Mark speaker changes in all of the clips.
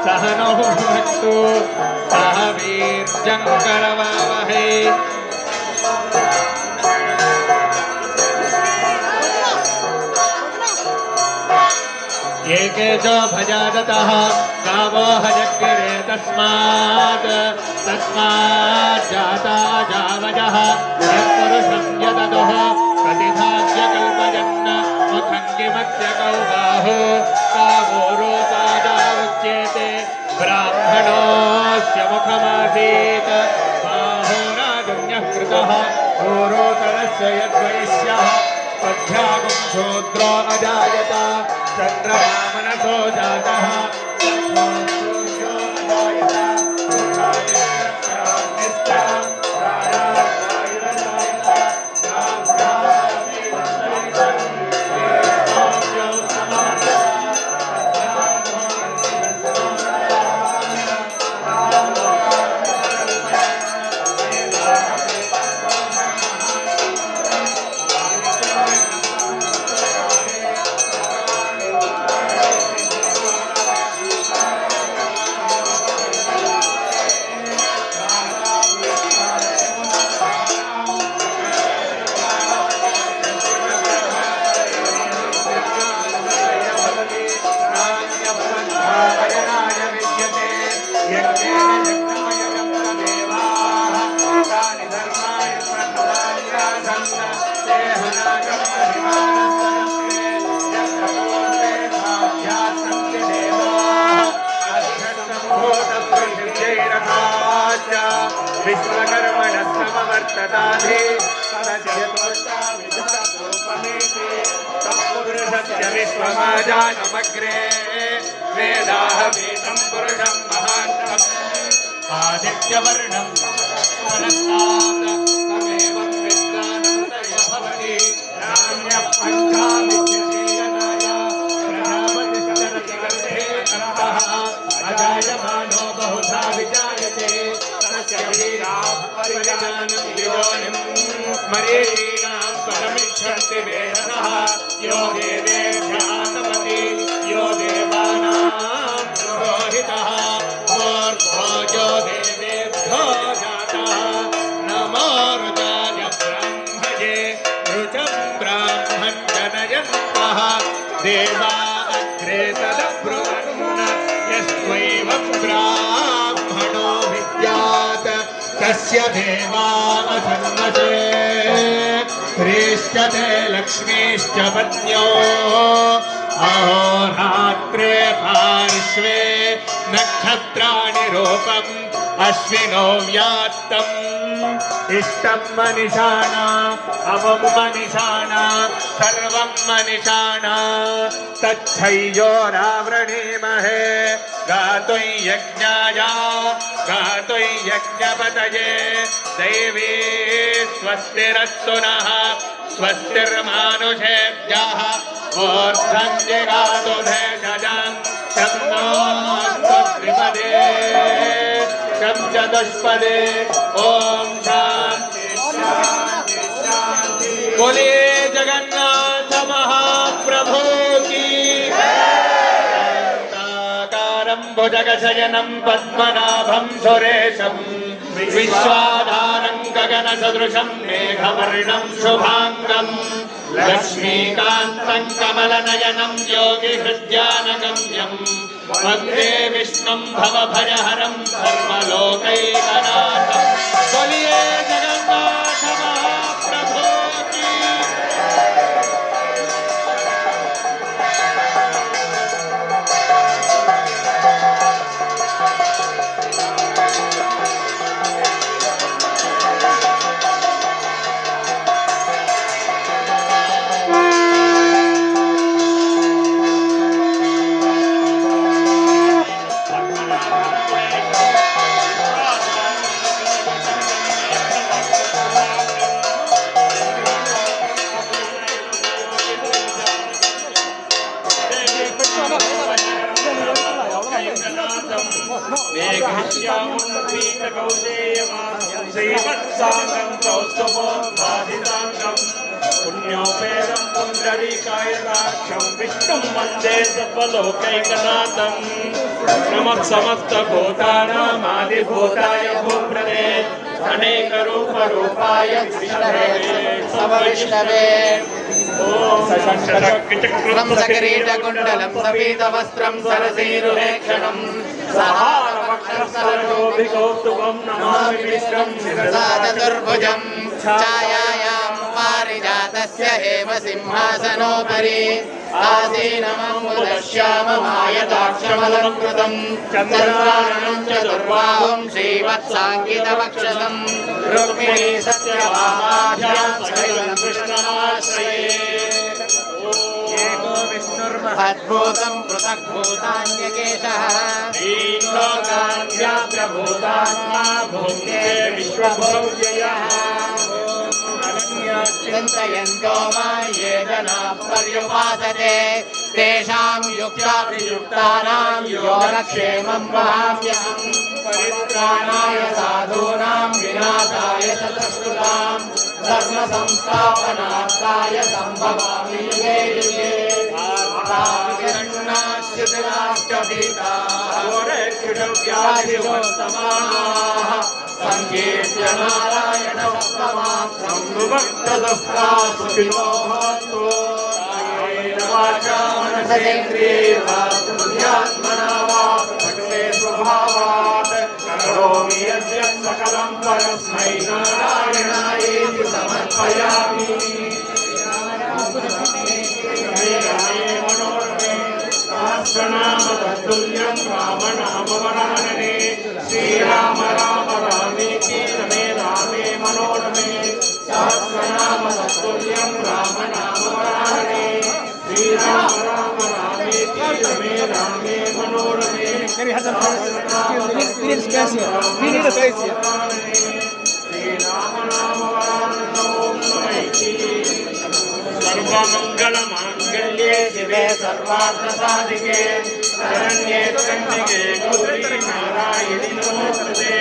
Speaker 1: सह नौ भुनक्तु सह वीर्यं करवावहै एके च भजादतः गावो हजग्गिरे तस्मात् जाता जावजः यत्पुरुषं यददुः प्रतिभाग्यकल्पयन् मुखं किमस्य कौबाहो गावो रूपादा उच्येते ब्राह्मणोऽस्य मुखमासीत् बाहोरागुण्यः कृतः पूरोतरस्य यद्वैश्यः पद्भ्यागुं शूद्रो अजायत चन्द्रमा मनसो जातः विश्वकर्मणस्तमवर्तताधि तत्पुरुषस्य विश्वमाजानमग्रे वेदाहमेतं पुरुषं महान्तम् आदित्यवर्णं पुरस्तात् तमेवं विद्वानन्तर्य भवति नान्यः पञ्चाविद्यते यदाय प्रजापतिश्चरति गर्भे अन्तः अजायमानो बहुधा विजायते मरीचीनां पदमिच्छन्ति वेदसः यो देवेभ्यातपति यो देवानां पुरोहितः ऊर्ध्वो यो देवेभ्यो जातः नमो रुद्राय ब्रह्मजे रुचं ब्राह्मं जनयन्तः देवा अग्रे तदब्रुवन् यस्त्वैवं ब्राह्मणो विद्यात् तस्य देवा असन्नते ह्रीश्चते लक्ष्मीश्च पत्न्यो अहोरात्रे पार्श्वे नक्षत्राणि रूपम् अश्विनो व्यात्तम् इष्टं मनिषाणा अवं मनिषाणा सर्वं मनिषाणा तच्छय्योरावृणीमहे गातुं यज्ञाय गातुं यज्ञपतये दैवी स्वस्तिरस्तु नः स्वस्तिर्मानुषेभ्यः ऊर्ध्वं जिगातु भेषजं शं नो त्रिपदे शं चतुष्पदे ॐ शान्ति शान्ति शान्ति बोलिए जगन्नाथ महाप्रभु की शान्ताकारं भुजगशयनं पद्मनाभं सुरेशं विश्वाधारं गगनसदृशं मेघवर्णं शुभाङ्गं लक्ष्मीकान्तं कमलनयनं योगिहृद्यानगम्यं वन्दे विष्णुं भवभयहरं सर्वलोकैकनाथं बोलिए जगन्नाथ महाप्रभु की श्रीवत्साङ्गं कौस्तुभोद्भासिताङ्गं पुण्योपेदं पुण्डरीकायदाक्षं विष्णुं वन्दे सर्वलोकैकनाथं नमः समस्तभूतानामादिभूताय भूप्रदे अनेकरूपरूपाय विष्णवे ॐ सकिरीटकुण्डलं सपीतवस्त्रं सरसीरुहेक्षणं सहारवक्षस्थलशोभिकौस्तुभं नमामि विष्णुं शिरसा चतुर्भुजं छायायां पारिजातस्य हेम सिंहासनोपरि आसीनमम्बुदश्याममायताक्षमलङ्कृतं चन्द्राननं चतुर्बाहुं श्रीवत्साङ्कितवक्षसं रुक्मिणी सत्यभामाभ्यां सहितं कृष्णमाश्रये अद्भुतं पृथग्भूतान्यकेशः ईश्वरान्याभूतात्मा भुङ्क्ते विश्वभोग्ययः चिन्तयन्तो मां ये जनाः पर्युपासते तेषां युक्ताभियुक्तानां योगक्षेमं वहाम्यहं परित्राणाय साधूनां विनाशाय चतुष्कृतां धर्मसंस्थापनार्थाय सम्भवामि युगे युगे व्याधिवर्तमानाः सङ्कीर्त्य नारायणसप्तमात्रं विभक्तदुःखा सुखिनो भवन्तु कायेन वाचा मनसेन्द्रियैर्वा बुद्ध्यात्मना वा प्रकृते स्वभावात् करोमि यद्यत् सकलं परस्मै नारायणायेति समर्पयामि सहस्रनाम तत्तुल्यं रामनामवरानने श्रीराम राम रामेति रमे रामे मनोरमे सहस्रनाम तत्तुल्यं रामनामवरानने श्रीराम राम रामेति रमे रामे मनोरमे सर्वमङ्गलमाङ्गल्ये शिवे सर्वार्थसाधिके शरण्ये त्र्यम्बके गौरी नारायणि नमोस्तुते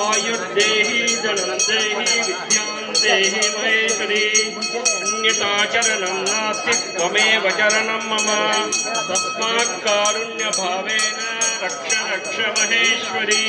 Speaker 1: आयुर्देहि धनं देहि विद्यां देहि महेश्वरी अन्यथा चरणं नास्ति त्वमेव चरणं मम तस्मात् कारुण्यभावेन रक्ष रक्ष महेश्वरी